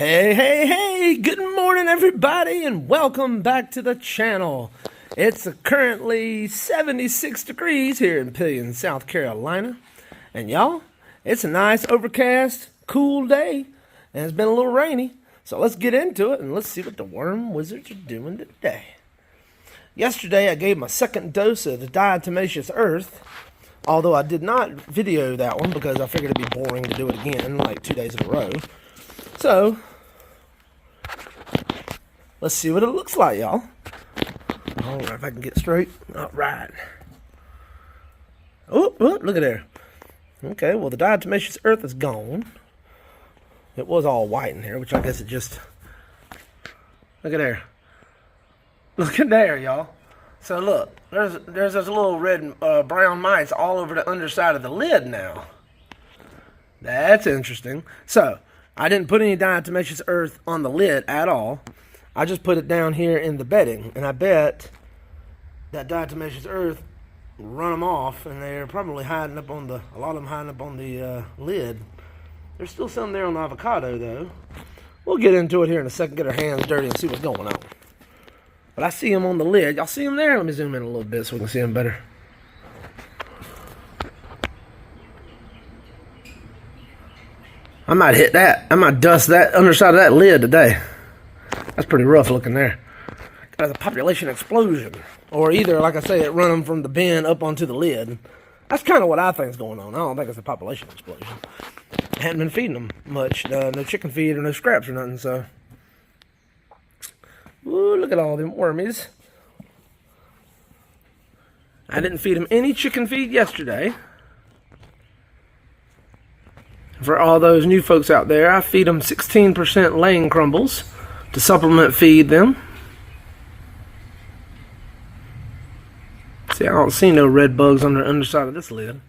Hey, good morning everybody and welcome back to the channel. It's currently 76 degrees here in Pelion, South Carolina. And y'all, it's a nice overcast, cool day, and it's been a little rainy. So let's get into it and let's see what the worm wizards are doing today. Yesterday I gave my second dose of the diatomaceous earth, although I did not video that one because I figured it'd be boring to do it again like 2 days in a row. So, let's see what it looks like, y'all. All right, if I can get straight. All right. Oh, look at there. Okay, well, the diatomaceous earth is gone. It was all white in here, which I guess it just... Look at there. Look at there, y'all. So, look. There's those little red, brown mites all over the underside of the lid now. That's interesting. So, I didn't put any diatomaceous earth on the lid at all. I just put it down here in the bedding, and I bet that diatomaceous earth run them off, and they're probably hiding up on a lot of them hiding up on the lid. There's still some there on the avocado, though. We'll get into it here in a second, get our hands dirty and see what's going on. But I see them on the lid. Y'all see them there? Let me zoom in a little bit so we can see them better. I might hit that. I might dust that underside of that lid today. That's pretty rough looking there. Got a population explosion. Or either, like I say, it run them from the bin up onto the lid. That's kind of what I think is going on. I don't think it's a population explosion. I hadn't been feeding them much. No chicken feed or no scraps or nothing, so. Ooh, look at all them wormies. I didn't feed them any chicken feed yesterday. For all those new folks out there, I feed them 16% laying crumbles to supplement feed them. See, I don't see no red bugs on the underside of this lid.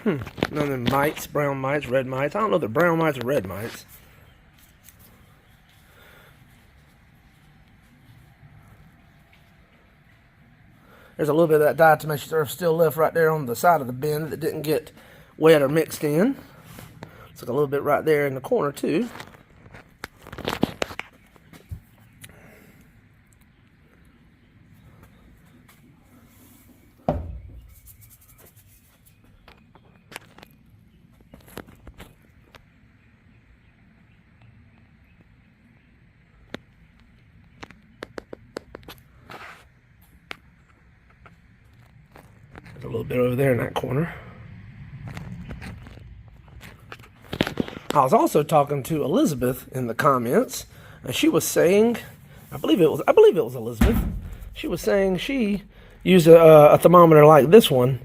None of them mites, brown mites, red mites. I don't know if they're brown mites or red mites. There's a little bit of that diatomaceous earth still left right there on the side of the bin that didn't get wet or mixed in. It's like a little bit right there in the corner, too. There's a little bit over there in that corner. I was also talking to Elizabeth in the comments, and she was saying, I believe it was Elizabeth. She was saying she used a thermometer like this one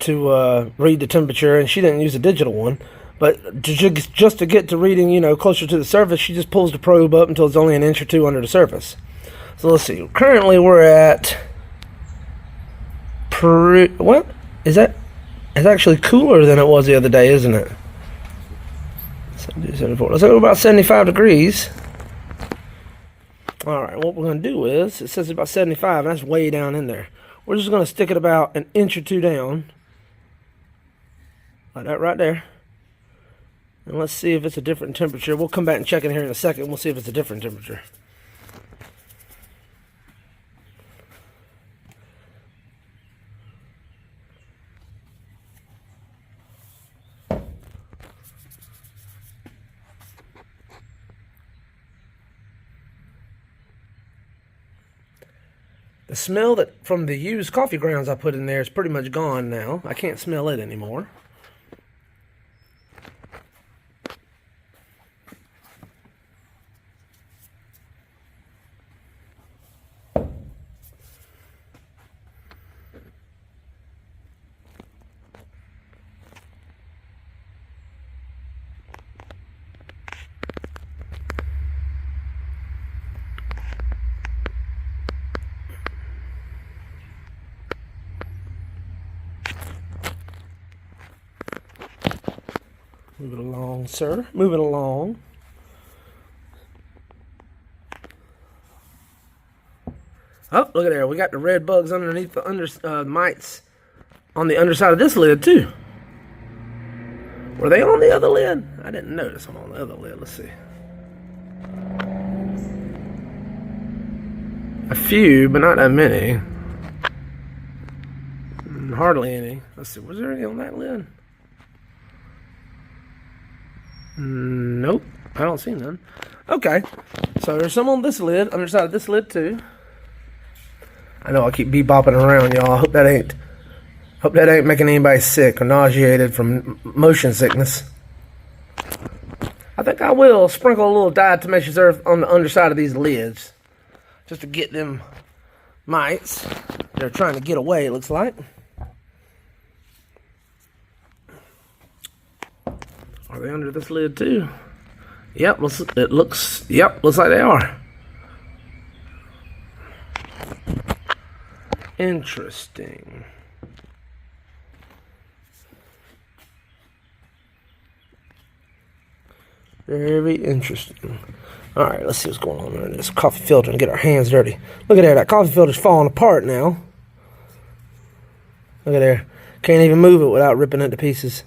to read the temperature, and she didn't use a digital one. But just to get to reading, closer to the surface, she just pulls the probe up until it's only an inch or two under the surface. So let's see. Currently, we're at what is that? It's actually cooler than it was the other day, isn't it? 74. Let's go about 75 degrees. Alright, what we're going to do is, it says about 75, and that's way down in there. We're just going to stick it about an inch or two down. Like that right there. And let's see if it's a different temperature. We'll come back and check in here in a second. We'll see if it's a different temperature. The smell from the used coffee grounds I put in there is pretty much gone now. I can't smell it anymore. Move it along, sir. Move it along. Oh, look at there. We got the red bugs underneath the mites on the underside of this lid, too. Were they on the other lid? I didn't notice them on the other lid. Let's see. A few, but not that many. Hardly any. Let's see, was there any on that lid? Nope, I don't see none. Okay, so there's some on this lid, underside of this lid too. I know I keep bebopping around, y'all. I hope that ain't making anybody sick or nauseated from motion sickness. I think I will sprinkle a little diatomaceous earth on the underside of these lids, just to get them mites. They're trying to get away, it looks like. Are they under this lid too? Yep, looks like they are. Interesting. Very interesting. Alright, let's see what's going on in this coffee filter and get our hands dirty. Look at there, that coffee filter's falling apart now. Look at there. Can't even move it without ripping it to pieces.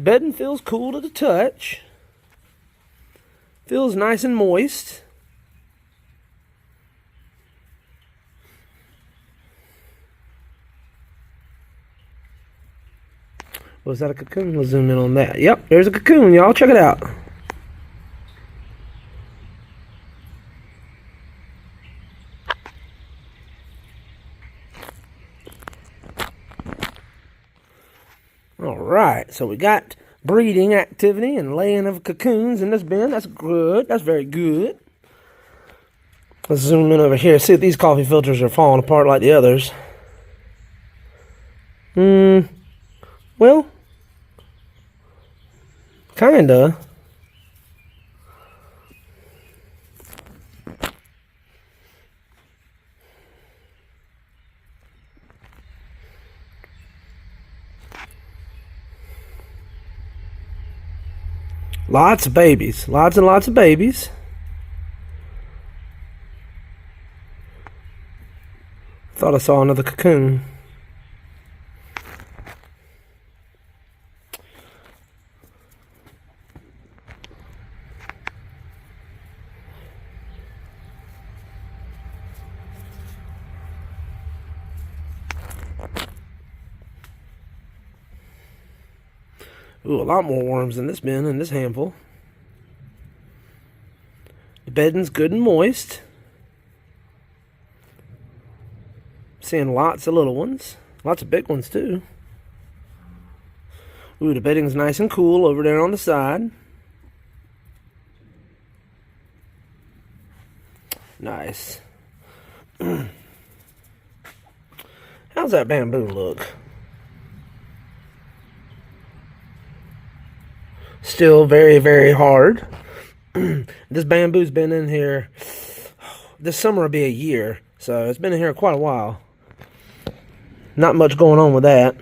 Bedding feels cool to the touch. Feels nice and moist. Was that a cocoon? We'll zoom in on that. Yep, there's a cocoon, y'all. Check it out. Alright, so we got breeding activity and laying of cocoons in this bin. That's good. That's very good. Let's zoom in over here. See if these coffee filters are falling apart like the others. Well, kinda. Lots of babies. Lots and lots of babies. Thought I saw another cocoon. Ooh, a lot more worms in this bin, in this handful. The bedding's good and moist. Seeing lots of little ones. Lots of big ones, too. Ooh, the bedding's nice and cool over there on the side. Nice. How's that bamboo look? Still very, very hard. This bamboo's been in here. This summer will be a year, so it's been in here quite a while. Not much going on with that.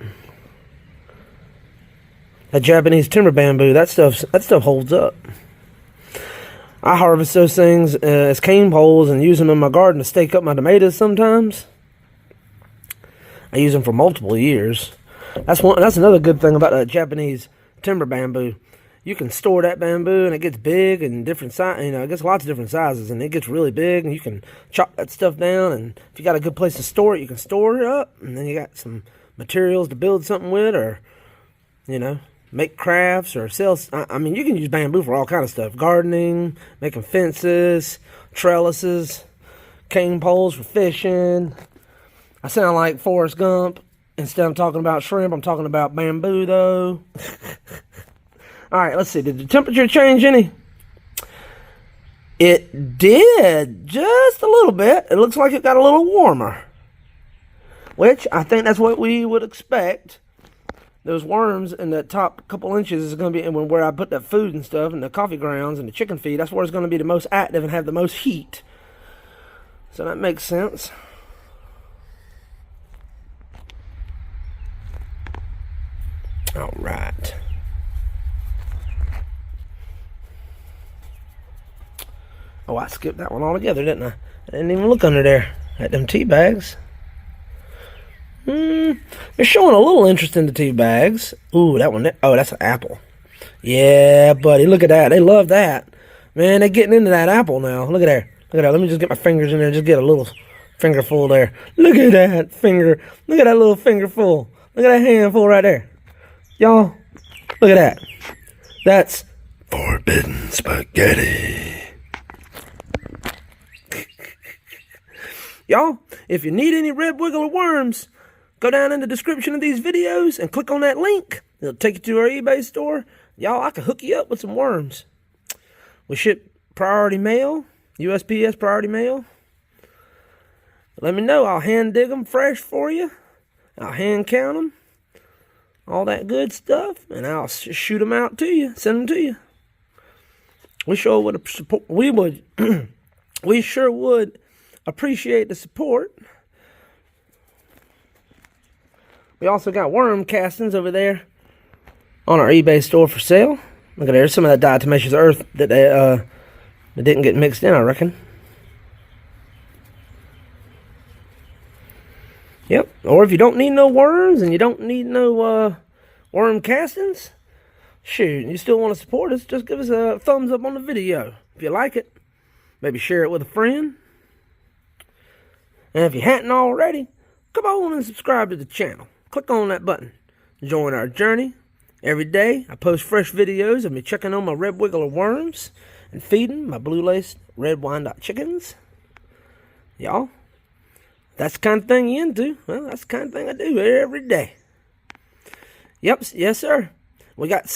That Japanese timber bamboo, that stuff holds up. I harvest those things as cane poles and use them in my garden to stake up my tomatoes sometimes. I use them for multiple years. That's another good thing about that Japanese timber bamboo. You can store that bamboo and it gets big and different size. You know, it gets lots of different sizes and it gets really big and you can chop that stuff down. And if you got a good place to store it, you can store it up. And then you got some materials to build something with, or you know, make crafts or sell. I mean, you can use bamboo for all kind of stuff: gardening, making fences, trellises, cane poles for fishing. I sound like Forrest Gump. Instead of talking about shrimp, I'm talking about bamboo, though. All right, let's see. Did the temperature change any? It did, just a little bit. It looks like it got a little warmer, which I think that's what we would expect. Those worms in the top couple inches is going to be, and where I put that food and stuff, and the coffee grounds and the chicken feed, that's where it's going to be the most active and have the most heat. So that makes sense. All right. Oh, I skipped that one altogether, didn't I? I didn't even look under there at them tea bags. They're showing a little interest in the tea bags. Ooh, that one. Oh, that's an apple. Yeah, buddy. Look at that. They love that. Man, they're getting into that apple now. Look at there. Look at that. Let me just get my fingers in there. Just get a little fingerful there. Look at that finger. Look at that little fingerful. Look at that handful right there. Y'all, look at that. That's forbidden spaghetti. Y'all, if you need any red wiggler worms, go down in the description of these videos and click on that link. It'll take you to our eBay store. Y'all, I can hook you up with some worms. We ship priority mail, USPS priority mail. Let me know. I'll hand dig them fresh for you. I'll hand count them. All that good stuff. And I'll shoot them out to you. Send them to you. We sure would support. We sure would appreciate the support. We also got worm castings over there on our eBay store for sale. Look at there, some of that diatomaceous earth that they didn't get mixed in, I reckon. Yep. Or if you don't need no worms and you don't need no worm castings, shoot, you still want to support us, just give us a thumbs up on the video if you like it. Maybe share it with a friend. And if you hadn't already, come on and subscribe to the channel. Click on that button. Join our journey. Every day, I post fresh videos of me checking on my red wiggler worms and feeding my blue-laced red Wyandotte chickens. Y'all, that's the kind of thing you into. Well, that's the kind of thing I do every day. Yep, yes, sir. We got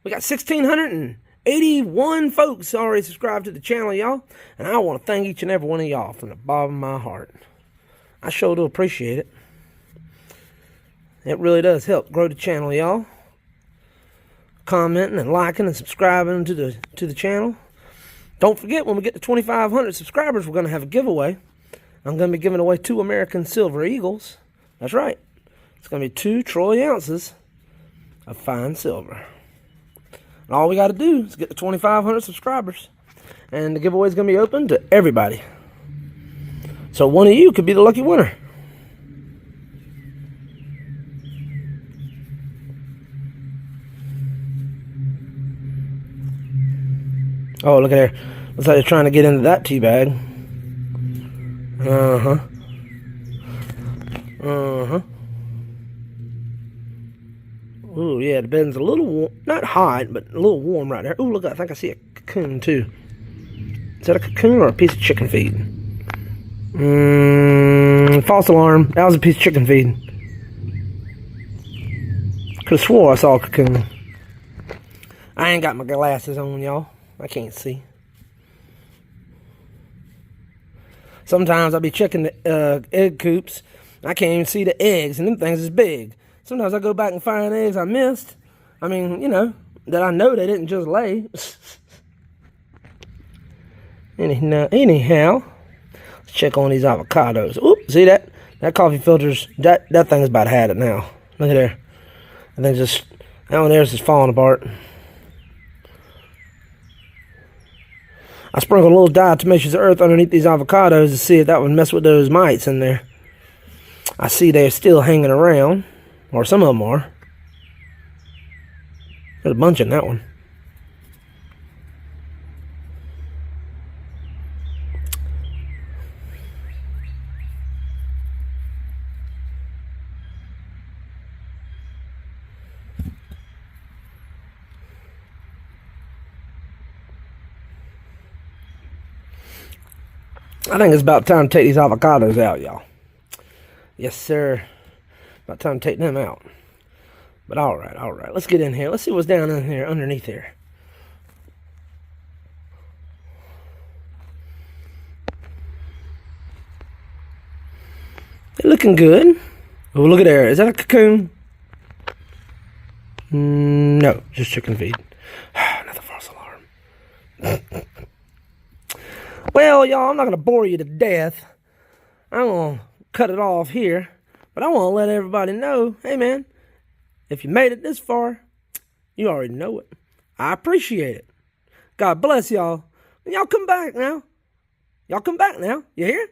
We got 1,681 folks already subscribed to the channel, y'all. And I want to thank each and every one of y'all from the bottom of my heart. I sure do appreciate it. It really does help grow the channel, y'all. Commenting and liking and subscribing to the channel. Don't forget, when we get to 2,500 subscribers, we're going to have a giveaway. I'm going to be giving away 2 American Silver Eagles. That's right. It's going to be 2 troy ounces of fine silver. And all we got to do is get to 2,500 subscribers. And the giveaway is going to be open to everybody. So one of you could be the lucky winner. Oh, look at there. Looks like they're trying to get into that tea bag. Uh-huh. Uh-huh. Ooh, yeah, the bed's a little warm. Not hot, but a little warm right there. Ooh, look, I think I see a cocoon, too. Is that a cocoon or a piece of chicken feed? False alarm. That was a piece of chicken feed. Could have swore I saw a cocoon. I ain't got my glasses on, y'all. I can't see. Sometimes I'll be checking the egg coops. I can't even see the eggs, and them things is big. Sometimes I go back and find eggs I missed. I mean, you know, that I know they didn't just lay. Anyhow, let's check on these avocados. Oop, see that? That coffee filter's, that thing's about had it now. Look at there. I think that one there's just falling apart. I sprinkled a little diatomaceous earth underneath these avocados to see if that would mess with those mites in there. I see they're still hanging around, or some of them are. There's a bunch in that one. I think it's about time to take these avocados out, y'all. Yes, sir. About time to take them out. But all right. Let's get in here. Let's see what's down in here, underneath here. They're looking good. Oh, look at there. Is that a cocoon? No, just chicken feed. Another false alarm. Well, y'all, I'm not going to bore you to death. I'm going to cut it off here. But I want to let everybody know, hey, man, if you made it this far, you already know it. I appreciate it. God bless y'all. And y'all come back now. Y'all come back now. You hear?